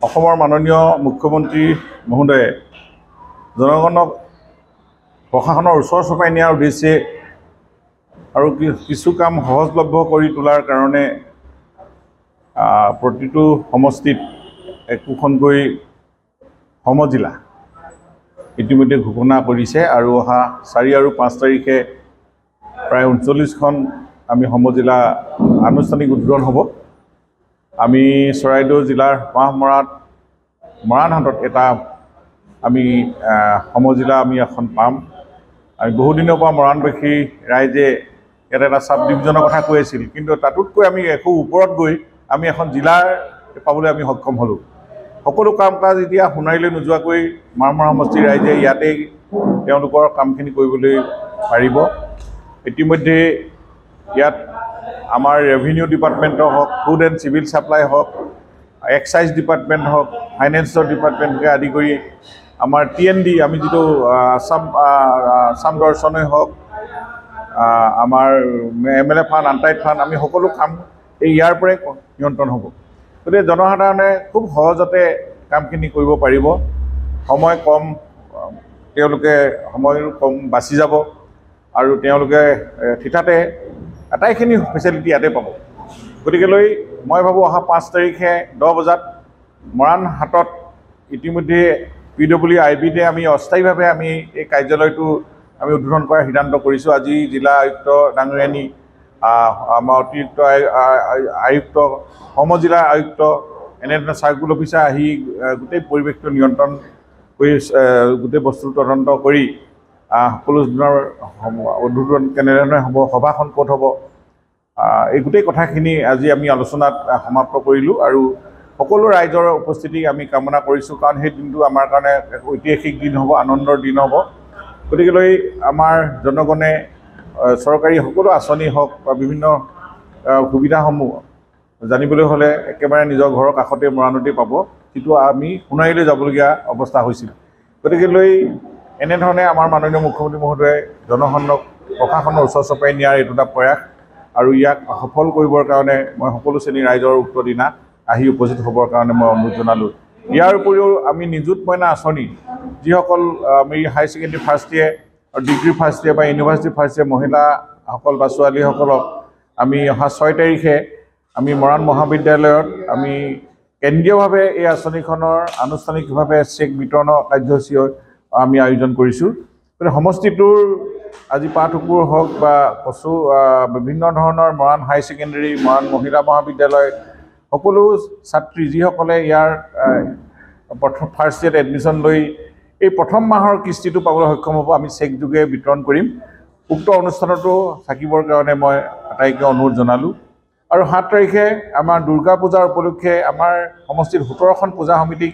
অসমৰ মাননীয় মুখ্যমন্ত্ৰী মহোদয়ে জনগণক প্ৰশাসনৰ ওচৰ চপাই নিয়াৰ উদ্দেশ্যে আৰু কিছু কাম সহজলভ্য কৰি তোলাৰ কাৰণে প্ৰতিটো সমষ্টিত একোখনকৈ সমজিলা ইতিমধ্যে ঘোষণা কৰিছে আৰু অহা 4 আৰু 5 তাৰিখে প্ৰায় 39খন আমি সমজিলা আনুষ্ঠানিক উদ্বোধন হ'ব। আমি চৰাইদেউ জিলাৰ মৰাণহাটত এটা আমি সমজিলা আমি এখন পাম। আমি বহুদিনৰ পৰা মৰাণবাসী ৰাইজে ইয়াত এটা সাব ডিভিজনৰ কথা কৈ আছিল, কিন্তু তাতোতকৈ আমি একো ওপৰত গৈ আমি এখন জিলাৰ পাবলৈ আমি সক্ষম হ'লোঁ। সকলো কাম কাজ এতিয়া সোণাৰীলৈ নোযোৱাকৈ মাৰমৰা সমষ্টিৰ ৰাইজে ইয়াতেই তেওঁলোকৰ কামখিনি কৰিবলৈ পাৰিব। ইতিমধ্যে ইয়াত আমাৰ ৰেভিনিউ ডিপাৰ্টমেণ্টৰ হওক, ফুড এণ্ড চিভিল ছাপ্লাই হওক, এক্সাইজ ডিপাৰ্টমেণ্ট হওক, ফাইনেন্সৰ ডিপাৰ্টমেণ্টকে আদি কৰি আমাৰ TND আমি যিটো আসাম দৰ্শনেই হওক, আমাৰ MLA ফাণ্ড, আনটাইড ফাণ্ড, আমি সকলো কাম ইয়াৰ পৰাই নিয়ন্ত্ৰণ হ'ব। গতিকে জনসাধাৰণে খুব সহজতে কামখিনি কৰিব পাৰিব। সময় কম, তেওঁলোকে সময় কম বাচি যাব আৰু তেওঁলোকে থিতাতে আটাইখিনি ফেচিলিটি ইয়াতে পাব। গতিকেলৈ মই ভাবোঁ অহা 5 তাৰিখে 10 বজাত মৰাণহাটত ইতিমধ্যে PWIBতে আমি অস্থায়ীভাৱে আমি এই কাৰ্যালয়টো আমি উদ্বোধন কৰাৰ সিদ্ধান্ত কৰিছোঁ। আজি জিলা আয়ুক্ত ডাঙৰীয়ানী, আমাৰ অতিৰিক্ত আয়ুক্ত, সমজিলা আয়ুক্ত, এনেধৰণৰ চাৰ্কুল অফিচাৰ আহি গোটেই পৰিৱেশটো নিয়ন্ত্ৰণ কৰি গোটেই বস্তু তদন্ত কৰি সকলো দিনৰ উদ্বোধন কেনেধৰণে হ'ব, সভাখন ক'ত হ'ব, এই গোটেই কথাখিনি আজি আমি আলোচনাত সমাপ্ত কৰিলোঁ আৰু সকলো ৰাইজৰ উপস্থিতি আমি কামনা কৰিছোঁ, কাৰণ সেই দিনটো আমাৰ কাৰণে এক ঐতিহাসিক দিন হ'ব, আনন্দৰ দিন হ'ব। গতিকেলৈ আমাৰ জনগণে চৰকাৰী সকলো আঁচনি হওক বা বিভিন্ন সুবিধাসমূহ জানিবলৈ হ'লে একেবাৰে নিজৰ ঘৰৰ কাষতে মৰাণতে পাব, যিটো আমি সোণাৰীলৈ যাবলগীয়া অৱস্থা হৈছিল। গতিকেলৈ এনেধৰণে আমাৰ মাননীয় মুখ্যমন্ত্ৰী মহোদয়ে জনসাধাৰণক প্ৰশাসনৰ ওচৰ চপাই নিয়াৰ এইটো এটা প্ৰয়াস, আৰু ইয়াক সফল কৰিবৰ কাৰণে মই সকলো শ্ৰেণীৰ ৰাইজৰ উক্ত দিনা আহি উপস্থিত হ'বৰ কাৰণে মই অনুৰোধ জনালোঁ। ইয়াৰ উপৰিও আমি নিযুত মইনা আঁচনি, যিসকল আমি হায়াৰ ছেকেণ্ডেৰী ফাৰ্ষ্ট ইয়েৰ আৰু ডিগ্ৰী ফাৰ্ষ্ট ইয়েৰ বা ইউনিভাৰ্চিটি ফাৰ্ষ্ট ইয়েৰ মহিলাসকল বা ছোৱালীসকলক আমি অহা 6 তাৰিখে আমি মৰাণ মহাবিদ্যালয়ত আমি কেন্দ্ৰীয়ভাৱে এই আঁচনিখনৰ আনুষ্ঠানিকভাৱে চেক বিতৰণৰ কাৰ্যসূচী আমি আয়োজন কৰিছোঁ। গতিকে সমষ্টিটোৰ আজি পাটুকুৰ হওক বা কচু, বিভিন্ন ধৰণৰ মৰাণ হাই ছেকেণ্ডেৰী, মৰাণ মহিলা মহাবিদ্যালয়, সকলো ছাত্ৰী যিসকলে ইয়াৰ ফাৰ্ষ্ট ইয়েৰত এডমিশ্যন লৈ এই প্ৰথম মাহৰ কিস্তিটো পাবলৈ সক্ষম হ'ব, আমি চেক যোগে বিতৰণ কৰিম। উক্ত অনুষ্ঠানতো থাকিবৰ কাৰণে মই আটাইকে অনুৰোধ জনালোঁ। আৰু 7 তাৰিখে আমাৰ দুৰ্গা পূজাৰ উপলক্ষে আমাৰ সমষ্টিত 17খন পূজা সমিতিক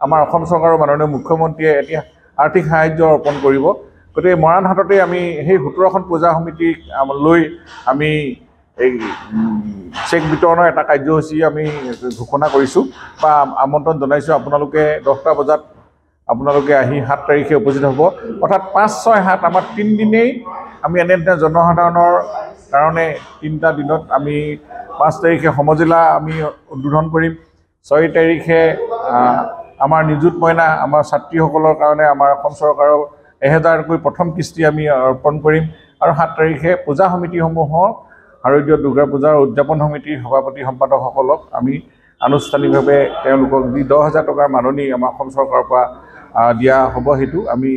আমাৰ অসম চৰকাৰৰ মাননীয় মুখ্যমন্ত্ৰীয়ে এতিয়া আৰ্থিক সাহায্য অৰ্পণ কৰিব। গতিকে মৰাণহাটতে আমি সেই 17খন পূজা সমিতিক লৈ আমি এই চেক বিতৰণৰ এটা কাৰ্যসূচী আমি ঘোষণা কৰিছোঁ বা আমন্ত্ৰণ জনাইছোঁ। আপোনালোকে 10টা বজাত আপোনালোকে আহি 7 তাৰিখে উপস্থিত হ'ব। অৰ্থাৎ 5, 6, 7 আমাৰ 3 দিনেই আমি এনেধৰণে জনসাধাৰণৰ কাৰণে 3টা দিনত আমি 5 তাৰিখে সমজিলা আমি উদ্বোধন কৰিম। 6 তাৰিখে আমাৰ নিযুত মইনা আমাৰ ছাত্ৰীসকলৰ কাৰণে আমাৰ অসম চৰকাৰৰ 1000কৈ প্ৰথম কিস্তি আমি অৰ্পণ কৰিম। আৰু 7 তাৰিখে পূজা সমিতিসমূহৰ শাৰদীয় দুৰ্গা পূজাৰ উদযাপন সমিতিৰ সভাপতি সম্পাদকসকলক আমি আনুষ্ঠানিকভাৱে তেওঁলোকক যি 10,000 টকাৰ মাননি আমাৰ অসম চৰকাৰৰ পৰা দিয়া হ'ব, সেইটো আমি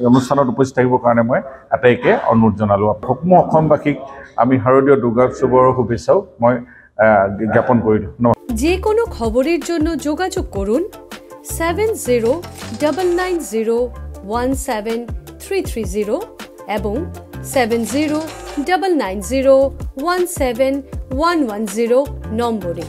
অনুষ্ঠানত উপস্থিত থাকিবৰ কাৰণে মই আটাইকে অনুৰোধ জনালোঁ। সকলো অসমবাসীক আমি শাৰদীয় দুৰ্গা উৎসৱৰ শুভেচ্ছাও মই জ্ঞাপন কৰিলোঁ। যে কোনো খবৰেৰ জন্য যোগাযোগ কৰুন 7099017330 এবং 7099017110 নম্বৰে।